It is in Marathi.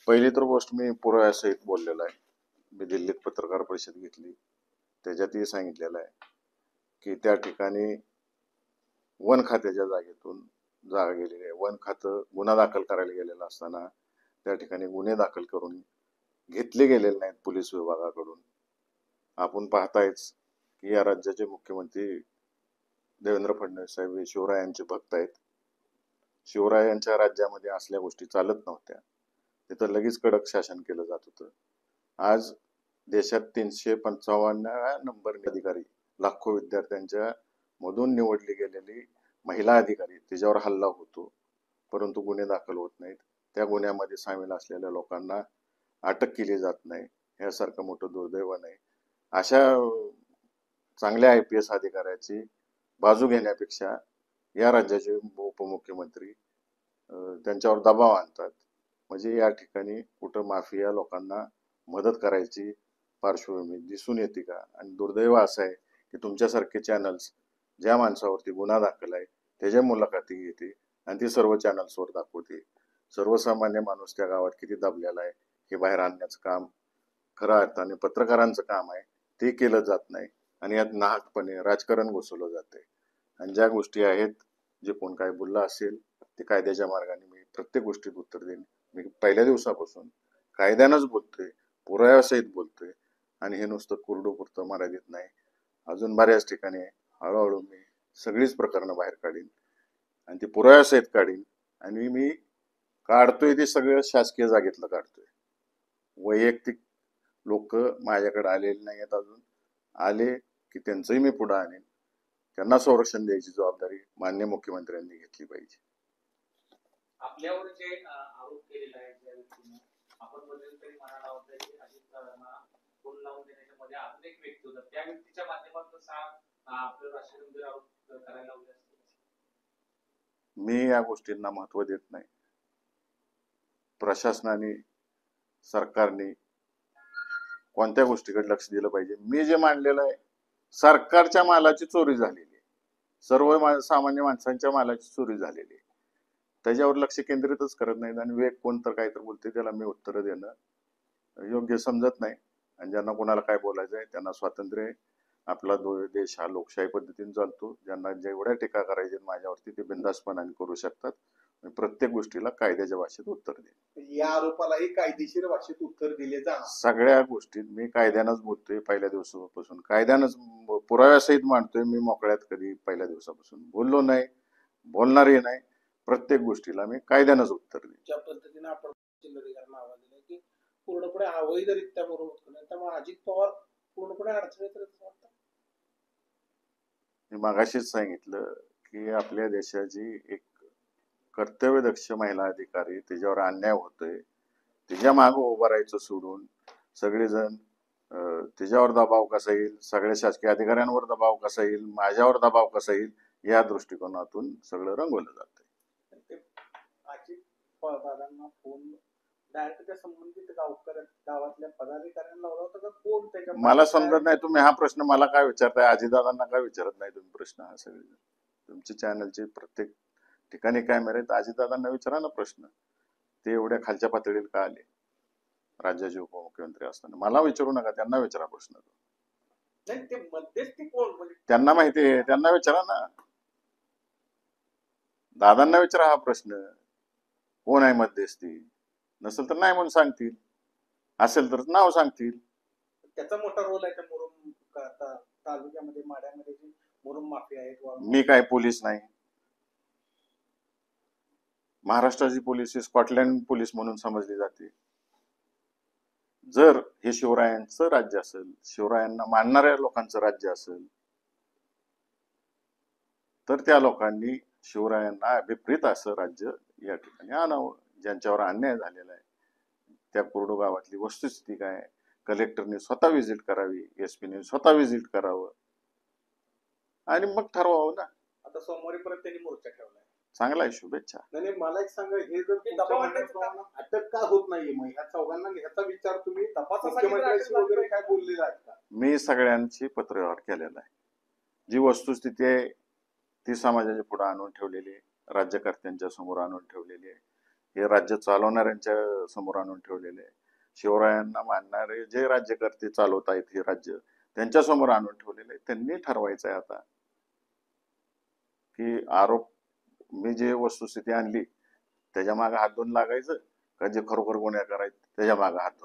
पहिली तर गोष्ट मी पुराव्यासहित बोललेलो आहे. मी दिल्लीत पत्रकार परिषद घेतली, त्याच्यातही सांगितलेलं आहे की त्या ठिकाणी वन खात्याच्या जागेतून जागा गेलेली आहे. वन खातं गुन्हा दाखल करायला गेलेलं असताना त्या ठिकाणी गुन्हे दाखल करून घेतले गेलेले नाहीत पोलीस विभागाकडून. आपण पाहतायच की या राज्याचे मुख्यमंत्री देवेंद्र फडणवीस साहेब हे शिवरायांचे भक्त आहेत. शिवरायांच्या राज्यामध्ये असल्या गोष्टी चालत नव्हत्या. तिथं लगेच कडक शासन केलं जात होतं. आज देशात 355 नंबर अधिकारी, लाखो विद्यार्थ्यांच्या मधून निवडली गेलेली महिला अधिकारी तिच्यावर हल्ला होतो, परंतु गुन्हे दाखल होत नाहीत. त्या गुन्ह्यामध्ये सामील असलेल्या लोकांना अटक केली जात नाही. यासारखं मोठं दुर्दैव नाही. अशा चांगल्या IPS अधिकाऱ्याची बाजू घेण्यापेक्षा या राज्याचे उपमुख्यमंत्री त्यांच्यावर दबाव आणतात. म्हणजे या ठिकाणी कुठं माफिया लोकांना मदत करायची पार्श्वभूमी दिसून येते का? आणि दुर्दैव असं आहे की तुमच्यासारखे चॅनल्स ज्या माणसावरती गुन्हा दाखल आहे त्याच्या मुलाखती घेते आणि ती सर्व चॅनल्सवर दाखवते. सर्वसामान्य माणूस त्या गावात किती दबलेला आहे हे बाहेर आणण्याचं काम खऱ्या अर्थाने पत्रकारांचं काम आहे. ते केलं जात नाही आणि यात नाहकपणे राजकारण घुसवलं जाते. आणि ज्या गोष्टी आहेत, जे कोण काय बोलला असेल ते कायद्याच्या मार्गाने मी प्रत्येक गोष्टीत उत्तर देईन. मी पहिल्या दिवसापासून कायद्यानंच बोलतोय, पुराव्यासहित बोलतोय आणि हे नुसतं कुरडोपुरतं मर्यादित नाही. अजून बऱ्याच ठिकाणी हळूहळू मी सगळीच प्रकरणं बाहेर काढीन आणि ती पुराव्यासहित काढीन. आणि मी काढतोय ते सगळं शासकीय जागेतलं काढतोय. वैयक्तिक लोक माझ्याकडे आलेले नाही आहेत. अजून आले की त्यांचंही मी पुढे आणेन. त्यांना संरक्षण द्यायची जबाबदारी माननीय मुख्यमंत्र्यांनी घेतली पाहिजे. आपल्यावर जे आरोप केलेला आहे त्या व्यक्तीने, आपण मध्यंतरी म्हणाला होता की अजित दादांना फोन लावून देण्याच्या मध्ये अजून एक व्यक्ती होता, त्या व्यक्तीच्या माध्यमातून आपलं राष्ट्रीय गंभीर आरोप करायला लावले असते. मी या गोष्टींना महत्व देत नाही. प्रशासनाने, सरकारने कोणत्या गोष्टीकडे लक्ष दिलं पाहिजे? मी जे मांडलेलं आहे, सरकारच्या मालाची चोरी झालेली आहे, सर्व सामान्य माणसांच्या मालाची चोरी झालेली आहे. त्याच्यावर लक्ष केंद्रितच करत नाहीत आणि वेग कोण तर काहीतरी बोलते त्याला मी उत्तर देणं योग्य समजत नाही. आणि ज्यांना कोणाला काय बोलायचं आहे त्यांना स्वातंत्र्य आहे. आपला देश हा लोकशाही पद्धतीने चालतो. ज्यांना जेवढ्या टीका करायच्या माझ्यावरती ते बिनधास्तपणाने करू शकतात. प्रत्येक गोष्टीला कायद्याच्या भाषेत उत्तर देईन. या आरोपालाही कायदेशीर भाषेत उत्तर दिले जाणार. सगळ्या गोष्टीत मी कायद्यानंच बोलतोय. पहिल्या दिवसापासून कायद्यानंच पुराव्यासहित मांडतोय. मी मोकळ्यात कधी पहिल्या दिवसापासून बोललो नाही, बोलणारही नाही. प्रत्येक गोष्टीला मी कायद्यानंच उत्तर देईन. ज्या पद्धतीने आपण जिल्हाधिकाऱ्यांना आवाज दिला की पूर्णपणे अवैधरित्या बरोबर होत नाही, त्यामुळे अजित पवार पूर्णपणे अडचणीत वाटतं. मी मागाशीच सांगितलं की आपल्या देशाची एक कर्तव्यदक्ष महिला अधिकारी त्याच्यावर अन्याय होतोय, तिच्या मागे उभं राहायचं सोडून सगळेजण तिच्यावर दबाव कसा येईल, सगळ्या शासकीय अधिकाऱ्यांवर दबाव कसा येईल, माझ्यावर दबाव कसा येईल या दृष्टिकोनातून सगळं रंगवलं जातंय. अजित पवारांना फोन डायरेक्ट त्या संबंधित गावातल्या पदाधिकाऱ्यांना लावला होता का कोण त्याच्या? मला समजत नाही. तुम्ही हा प्रश्न मला काय विचारताय? अजितदादांना काय विचारत नाही तुम्ही प्रश्न? हा सगळे तुमच्या चॅनलचे प्रत्येक ठिकाणी कॅमेरे आहेत. अजितदादांना विचारा ना प्रश्न. ते एवढ्या खालच्या पातळीला का आले राज्याचे उपमुख्यमंत्री असताना? मला विचारू नका, त्यांना विचारा प्रश्न. नाही, ते मध्यस्थी कोण म्हणजे त्यांना माहिती आहे, त्यांना विचारा ना. दादांना विचारा हा प्रश्न, कोण आहे मध्यस्थी? नसेल तर नाही म्हणून सांगतील, असेल तर नाव सांगतील. त्याचा मोठा रोल आहे त्या मुरुम तालुक्यामध्ये, माड्यामध्ये जी मुरुम माफिया आहेत. मी काय पोलीस नाही. महाराष्ट्राची पोलीस ही स्कॉटलँड पोलीस म्हणून समजली जाते. जर हे शिवरायांचं राज्य असेल, शिवरायांना मानणाऱ्या लोकांचं राज्य असेल, तर त्या लोकांनी शिवरायांना विपरीत असं राज्य या ठिकाणी आणावं. ज्यांच्यावर अन्याय झालेला आहे त्या कोरडो गावातली वस्तुस्थिती काय, कलेक्टरने स्वतः व्हिजिट करावी, SP ने स्वतः व्हिजिट करावं आणि मग ठरवावं ना. आता सोमवारी परत त्यांनी मोर्चा ठेवलाय. चांगला आहे, शुभेच्छा. नाही, मला एक सांगा, हे जर अटक का होत नाहीये, मग ह्या चौघांना ह्याचा विचार तुम्ही मुख्यमंत्र्यांशी वगैरे काय बोललेला आहे का? मी सगळ्यांची पत्रव्यवहार केलेला आहे. जी वस्तुस्थिती आहे ती समाजाच्या पुढे आणून ठेवलेली आहे, राज्यकर्त्यांच्या समोर आणून ठेवलेली आहे. हे राज्य चालवणाऱ्यांच्या समोर आणून ठेवलेले आहे. शिवरायांना मानणारे जे राज्यकर्ते चालवत आहेत हे राज्य त्यांच्या समोर आणून ठेवलेले आहे. त्यांनी ठरवायचं आहे आता की आरोप मी जे वस्तुस्थिती आणली त्याच्या मागे हात धुवून लागायचं का जे खरोखर गुन्हेगार आहेत त्याच्या मागे हात धुवून